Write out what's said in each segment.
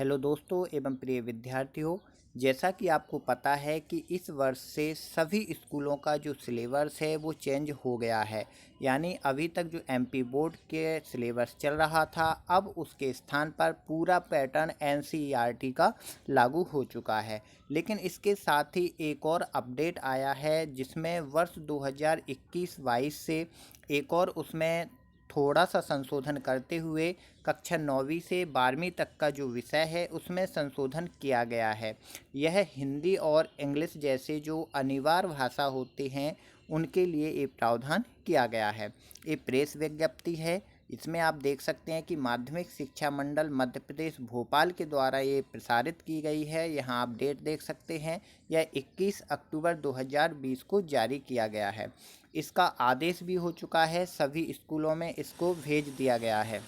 Hello दोस्तों एवं प्रिय विद्यार्थियों। जैसा कि आपको पता है कि इस वर्ष से सभी स्कूलों का जो सिलेबस है वो चेंज हो गया है। यानी अभी तक जो एमपी बोर्ड के सिलेबस चल रहा था, अब उसके स्थान पर पूरा पैटर्न एनसीईआरटी का लागू हो चुका है। लेकिन इसके साथ ही एक और अपडेट आया है जिसमें वर्ष 2021-22 से एक और उसमें थोड़ा सा संशोधन करते हुए कक्षा 9वीं से 12वीं तक का जो विषय है उसमें संशोधन किया गया है। यह हिंदी और इंग्लिश जैसे जो अनिवार्य भाषा होते हैं उनके लिए ये प्रावधान किया गया है। ये प्रेस विज्ञप्ति है। इसमें आप देख सकते हैं कि माध्यमिक शिक्षा मंडल मध्य प्रदेश भोपाल के द्वारा ये प्रसारित की गई है। यहाँ आप डेट देख सकते हैं, यह 21 अक्टूबर 2020 को जारी किया गया है। इसका आदेश भी हो चुका है, सभी स्कूलों में इसको भेज दिया गया है।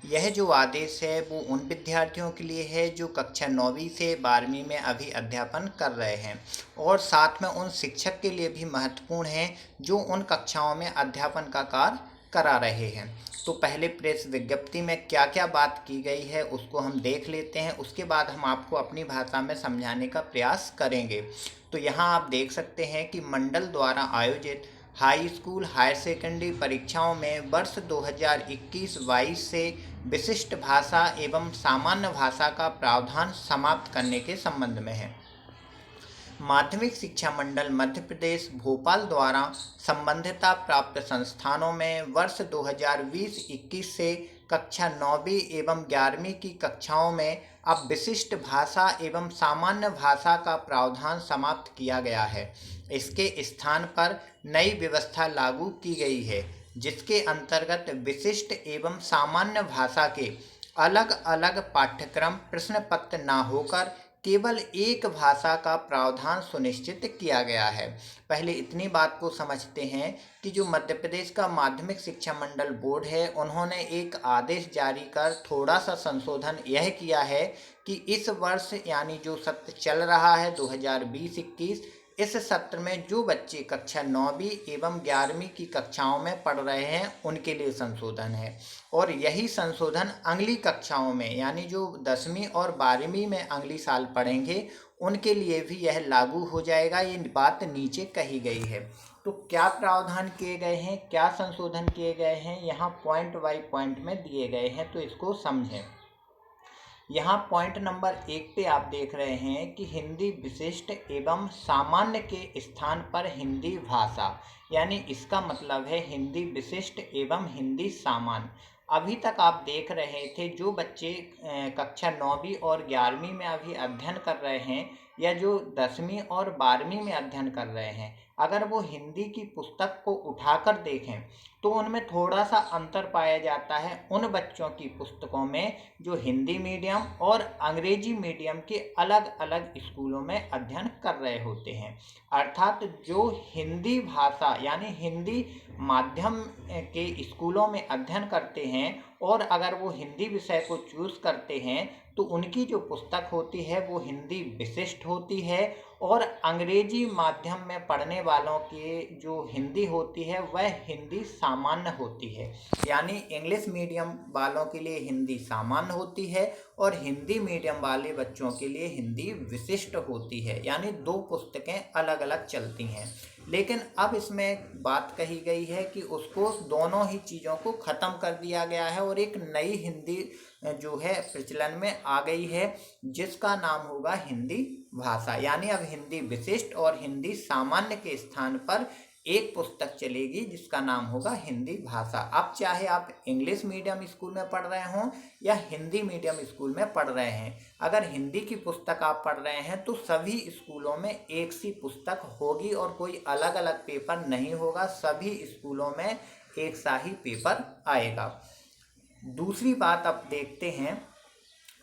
यह जो आदेश है वो उन विद्यार्थियों के लिए है जो कक्षा 9वीं से 12वीं में अभी अध्यापन कर रहे हैं, और साथ में उन शिक्षक के लिए भी महत्वपूर्ण है जो उन कक्षाओं में अध्यापन का कार्य करा रहे हैं। तो पहले प्रेस विज्ञप्ति में क्या क्या बात की गई है उसको हम देख लेते हैं, उसके बाद हम आपको अपनी भाषा में समझाने का प्रयास करेंगे। तो यहाँ आप देख सकते हैं कि मंडल द्वारा आयोजित हाई स्कूल हायर सेकेंडरी परीक्षाओं में वर्ष 2021-22 से विशिष्ट भाषा एवं सामान्य भाषा का प्रावधान समाप्त करने के संबंध में है। माध्यमिक शिक्षा मंडल मध्य प्रदेश भोपाल द्वारा संबंधिता प्राप्त संस्थानों में वर्ष 2020-21 से कक्षा 9वीं एवं 11वीं की कक्षाओं में अब विशिष्ट भाषा एवं सामान्य भाषा का प्रावधान समाप्त किया गया है। इसके स्थान पर नई व्यवस्था लागू की गई है जिसके अंतर्गत विशिष्ट एवं सामान्य भाषा के अलग अलग पाठ्यक्रम प्रश्न पत्र न होकर केवल एक भाषा का प्रावधान सुनिश्चित किया गया है। पहले इतनी बात को समझते हैं कि जो मध्य प्रदेश का माध्यमिक शिक्षा मंडल बोर्ड है उन्होंने एक आदेश जारी कर थोड़ा सा संशोधन यह किया है कि इस वर्ष यानी जो सत्र चल रहा है 2020-21, इस सत्र में जो बच्चे कक्षा 9वीं एवं 11वीं की कक्षाओं में पढ़ रहे हैं उनके लिए संशोधन है, और यही संशोधन अगली कक्षाओं में यानी जो 10वीं और 12वीं में अगली साल पढ़ेंगे उनके लिए भी यह लागू हो जाएगा। ये बात नीचे कही गई है। तो क्या प्रावधान किए गए हैं, क्या संशोधन किए गए हैं, यहाँ पॉइंट बाई पॉइंट में दिए गए हैं, तो इसको समझें। यहाँ पॉइंट नंबर 1 पे आप देख रहे हैं कि हिंदी विशिष्ट एवं सामान्य के स्थान पर हिंदी भाषा, यानी इसका मतलब है हिंदी विशिष्ट एवं हिंदी सामान्य। अभी तक आप देख रहे थे जो बच्चे कक्षा 9वीं और 11वीं में अभी अध्ययन कर रहे हैं या जो 10वीं और 12वीं में अध्ययन कर रहे हैं, अगर वो हिंदी की पुस्तक को उठाकर देखें तो उनमें थोड़ा सा अंतर पाया जाता है उन बच्चों की पुस्तकों में जो हिंदी मीडियम और अंग्रेजी मीडियम के अलग अलग स्कूलों में अध्ययन कर रहे होते हैं। अर्थात जो हिंदी भाषा यानी हिंदी माध्यम के स्कूलों में अध्ययन करते हैं और अगर वो हिंदी विषय को चूज़ करते हैं तो उनकी जो पुस्तक होती है वो हिंदी विशिष्ट होती है, और अंग्रेजी माध्यम में पढ़ने वालों की जो हिंदी होती है वह हिंदी सामान्य होती है। यानी इंग्लिश मीडियम वालों के लिए हिंदी सामान्य होती है और हिंदी मीडियम वाले बच्चों के लिए हिंदी विशिष्ट होती है, यानी दो पुस्तकें अलग अलग चलती हैं। लेकिन अब इसमें बात कही गई है कि उसको दोनों ही चीज़ों को ख़त्म कर दिया गया है और एक नई हिंदी जो है प्रचलन में आ गई है जिसका नाम होगा हिंदी भाषा। यानी अब हिंदी विशिष्ट और हिंदी सामान्य के स्थान पर एक पुस्तक चलेगी जिसका नाम होगा हिंदी भाषा। अब चाहे आप इंग्लिश मीडियम स्कूल में पढ़ रहे हों या हिंदी मीडियम स्कूल में पढ़ रहे हैं, अगर हिंदी की पुस्तक आप पढ़ रहे हैं तो सभी स्कूलों में एक सी पुस्तक होगी और कोई अलग अलग पेपर नहीं होगा, सभी स्कूलों में एक सा ही पेपर आएगा। दूसरी बात अब देखते हैं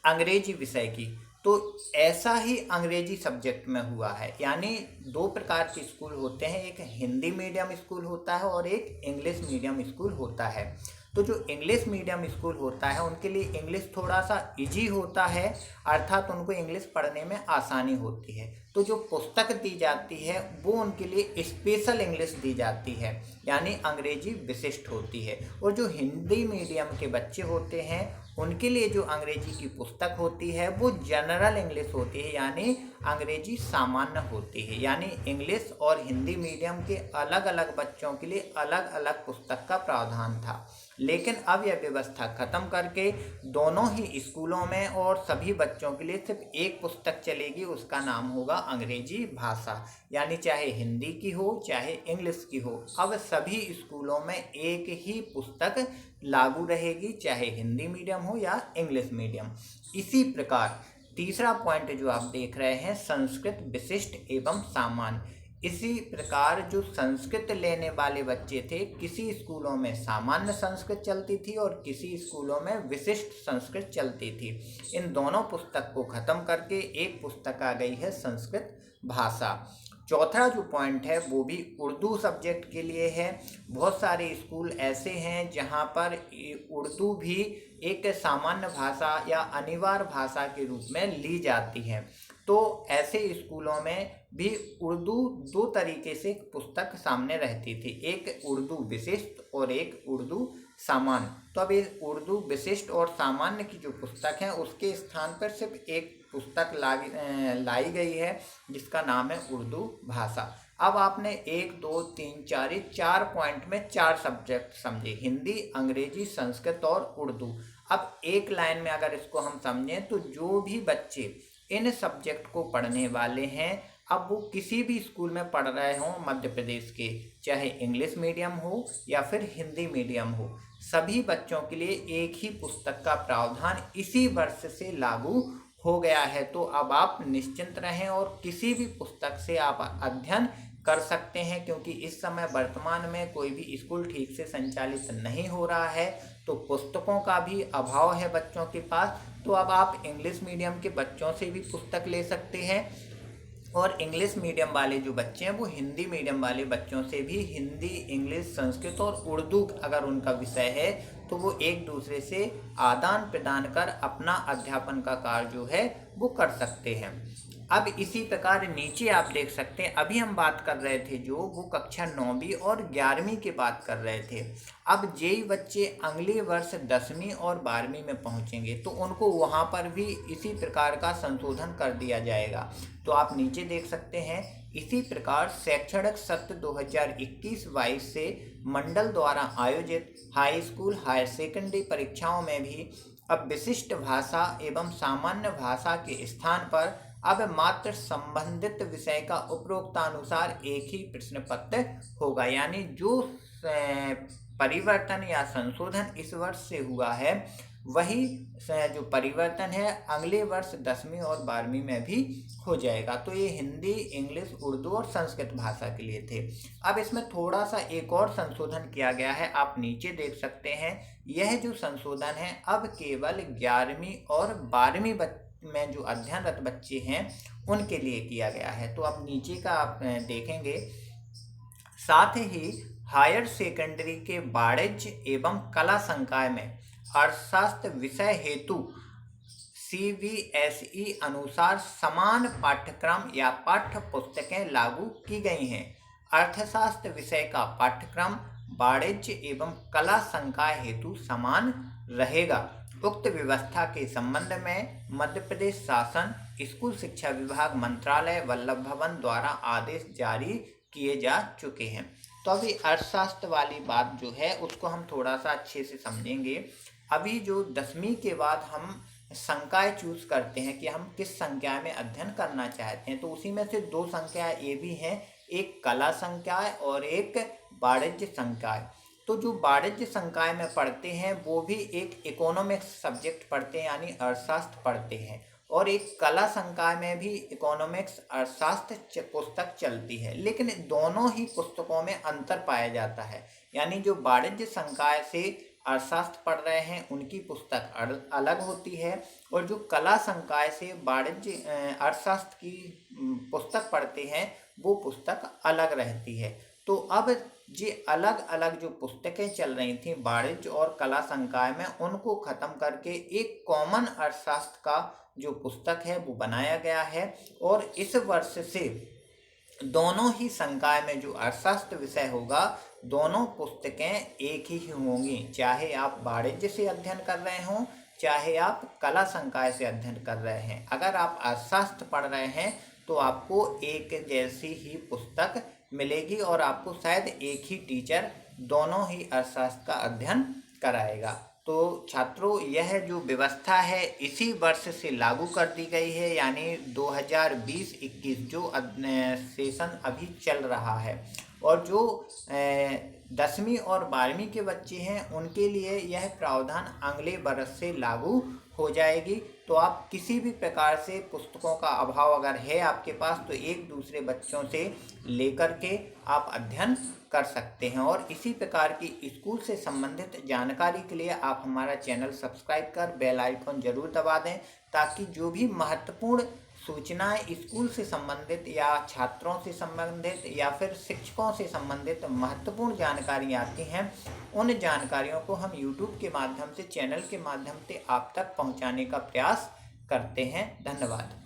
अंग्रेजी विषय की। तो ऐसा ही अंग्रेजी सब्जेक्ट में हुआ है, यानी दो प्रकार के स्कूल होते हैं, एक हिंदी मीडियम स्कूल होता है और एक इंग्लिश मीडियम स्कूल होता है। तो जो इंग्लिश मीडियम स्कूल होता है उनके लिए इंग्लिश थोड़ा सा इजी होता है, अर्थात उनको इंग्लिश पढ़ने में आसानी होती है। तो जो पुस्तक दी जाती है वो उनके लिए स्पेशल इंग्लिश दी जाती है, यानी अंग्रेजी विशिष्ट होती है। और जो हिंदी मीडियम के बच्चे होते हैं उनके लिए जो अंग्रेजी की पुस्तक होती है वो जनरल इंग्लिश होती है, यानी अंग्रेजी सामान्य होती है। यानी इंग्लिश और हिंदी मीडियम के अलग अलग बच्चों के लिए अलग अलग पुस्तक का प्रावधान था। लेकिन अब यह व्यवस्था खत्म करके दोनों ही स्कूलों में और सभी बच्चों के लिए सिर्फ एक पुस्तक चलेगी, उसका नाम होगा अंग्रेजी भाषा। यानी चाहे हिंदी की हो चाहे इंग्लिश की हो, अब सभी स्कूलों में एक ही पुस्तक लागू रहेगी, चाहे हिंदी मीडियम हो या इंग्लिश मीडियम। इसी प्रकार तीसरा पॉइंट जो आप देख रहे हैं, संस्कृत विशिष्ट एवं सामान्य। इसी प्रकार जो संस्कृत लेने वाले बच्चे थे, किसी स्कूलों में सामान्य संस्कृत चलती थी और किसी स्कूलों में विशिष्ट संस्कृत चलती थी। इन दोनों पुस्तक को खत्म करके एक पुस्तक आ गई है संस्कृत भाषा। चौथा जो पॉइंट है वो भी उर्दू सब्जेक्ट के लिए है। बहुत सारे स्कूल ऐसे हैं जहां पर उर्दू भी एक सामान्य भाषा या अनिवार्य भाषा के रूप में ली जाती है। तो ऐसे स्कूलों में भी उर्दू दो तरीके से पुस्तक सामने रहती थी, एक उर्दू विशिष्ट और एक उर्दू सामान्य। तो अब ये उर्दू विशिष्ट और सामान्य की जो पुस्तक है उसके स्थान पर सिर्फ एक पुस्तक लाई गई है जिसका नाम है उर्दू भाषा। अब आपने 1 2 3 4 पॉइंट में 4 सब्जेक्ट समझे, हिंदी, अंग्रेजी, संस्कृत और उर्दू। अब एक लाइन में अगर इसको हम समझें तो जो भी बच्चे इन सब्जेक्ट को पढ़ने वाले हैं, अब वो किसी भी स्कूल में पढ़ रहे हों मध्य प्रदेश के, चाहे इंग्लिश मीडियम हो या फिर हिंदी मीडियम हो, सभी बच्चों के लिए एक ही पुस्तक का प्रावधान इसी वर्ष से लागू हो गया है। तो अब आप निश्चिंत रहें और किसी भी पुस्तक से आप अध्ययन कर सकते हैं, क्योंकि इस समय वर्तमान में कोई भी स्कूल ठीक से संचालित नहीं हो रहा है, तो पुस्तकों का भी अभाव है बच्चों के पास। तो अब आप इंग्लिश मीडियम के बच्चों से भी पुस्तक ले सकते हैं और इंग्लिश मीडियम वाले जो बच्चे हैं वो हिंदी मीडियम वाले बच्चों से भी हिंदी, इंग्लिश, संस्कृत और उर्दू अगर उनका विषय है तो वो एक दूसरे से आदान प्रदान कर अपना अध्यापन का कार्य जो है वो कर सकते हैं। अब इसी प्रकार नीचे आप देख सकते हैं, अभी हम बात कर रहे थे जो वो कक्षा 9वीं और 11वीं की बात कर रहे थे। अब जेई बच्चे अगले वर्ष 10वीं और 12वीं में पहुंचेंगे तो उनको वहां पर भी इसी प्रकार का संशोधन कर दिया जाएगा। तो आप नीचे देख सकते हैं, इसी प्रकार शैक्षणिक सत्र 2021-22 से मंडल द्वारा आयोजित हाई स्कूल हायर सेकेंडरी परीक्षाओं में भी अब विशिष्ट भाषा एवं सामान्य भाषा के स्थान पर अब मात्र संबंधित विषय का उपरोक्तानुसार एक ही प्रश्न पत्र होगा। यानी जो परिवर्तन या संशोधन इस वर्ष से हुआ है वही जो परिवर्तन है अगले वर्ष 10वीं और 12वीं में भी हो जाएगा। तो ये हिंदी, इंग्लिश, उर्दू और संस्कृत भाषा के लिए थे। अब इसमें थोड़ा सा एक और संशोधन किया गया है, आप नीचे देख सकते हैं। यह जो संशोधन है अब केवल 11वीं और 12वीं में जो अध्ययनरत बच्चे हैं उनके लिए किया गया है। तो अब नीचे का आप देखेंगे, साथ ही हायर सेकेंडरी के वाणिज्य एवं कला संकाय में अर्थशास्त्र विषय हेतु CBSE अनुसार समान पाठ्यक्रम या पाठ्य पुस्तकें लागू की गई हैं। अर्थशास्त्र विषय का पाठ्यक्रम वाणिज्य एवं कला संकाय हेतु समान रहेगा। उक्त व्यवस्था के संबंध में मध्य प्रदेश शासन, स्कूल शिक्षा विभाग, मंत्रालय, वल्लभ भवन द्वारा आदेश जारी किए जा चुके हैं। तो अभी अर्थशास्त्र वाली बात जो है उसको हम थोड़ा सा अच्छे से समझेंगे। अभी जो 10वीं के बाद हम संकाय चूज करते हैं कि हम किस संकाय में अध्ययन करना चाहते हैं, तो उसी में से 2 संकाय ये भी हैं, एक कला संकाय और एक वाणिज्य संकाय। तो जो वाणिज्य संकाय में पढ़ते हैं वो भी एक इकोनॉमिक्स सब्जेक्ट पढ़ते हैं यानी अर्थशास्त्र पढ़ते हैं, और एक कला संकाय में भी इकोनॉमिक्स अर्थशास्त्र पुस्तक चलती है। लेकिन दोनों ही पुस्तकों में अंतर पाया जाता है, यानी जो वाणिज्य संकाय से अर्थशास्त्र पढ़ रहे हैं उनकी पुस्तक अलग होती है, और जो कला संकाय से वाणिज्य अर्थशास्त्र की पुस्तक पढ़ते हैं वो पुस्तक अलग रहती है। तो अब ये अलग अलग जो पुस्तकें चल रही थी वाणिज्य और कला संकाय में, उनको खत्म करके एक कॉमन अर्थशास्त्र का जो पुस्तक है वो बनाया गया है। और इस वर्ष से दोनों ही संकाय में जो अर्थशास्त्र विषय होगा दोनों पुस्तकें एक ही होंगी, चाहे आप वाणिज्य से अध्ययन कर रहे हों चाहे आप कला संकाय से अध्ययन कर रहे हैं। अगर आप अर्थशास्त्र पढ़ रहे हैं तो आपको एक जैसी ही पुस्तक मिलेगी और आपको शायद एक ही टीचर दोनों ही अर्थशास्त्र का अध्ययन कराएगा। तो छात्रों, यह जो व्यवस्था है इसी वर्ष से लागू कर दी गई है, यानी 2020-21 जो सेशन अभी चल रहा है। और जो 10वीं और 12वीं के बच्चे हैं उनके लिए यह प्रावधान अगले वर्ष से लागू हो जाएगी। तो आप किसी भी प्रकार से पुस्तकों का अभाव अगर है आपके पास तो एक दूसरे बच्चों से लेकर के आप अध्ययन कर सकते हैं। और इसी प्रकार की स्कूल से संबंधित जानकारी के लिए आप हमारा चैनल सब्सक्राइब कर बेल आइकन जरूर दबा दें, ताकि जो भी महत्वपूर्ण सूचनाएं स्कूल से संबंधित या छात्रों से संबंधित या फिर शिक्षकों से संबंधित महत्वपूर्ण जानकारी आती हैं, उन जानकारियों को हम YouTube के माध्यम से, चैनल के माध्यम से आप तक पहुंचाने का प्रयास करते हैं। धन्यवाद।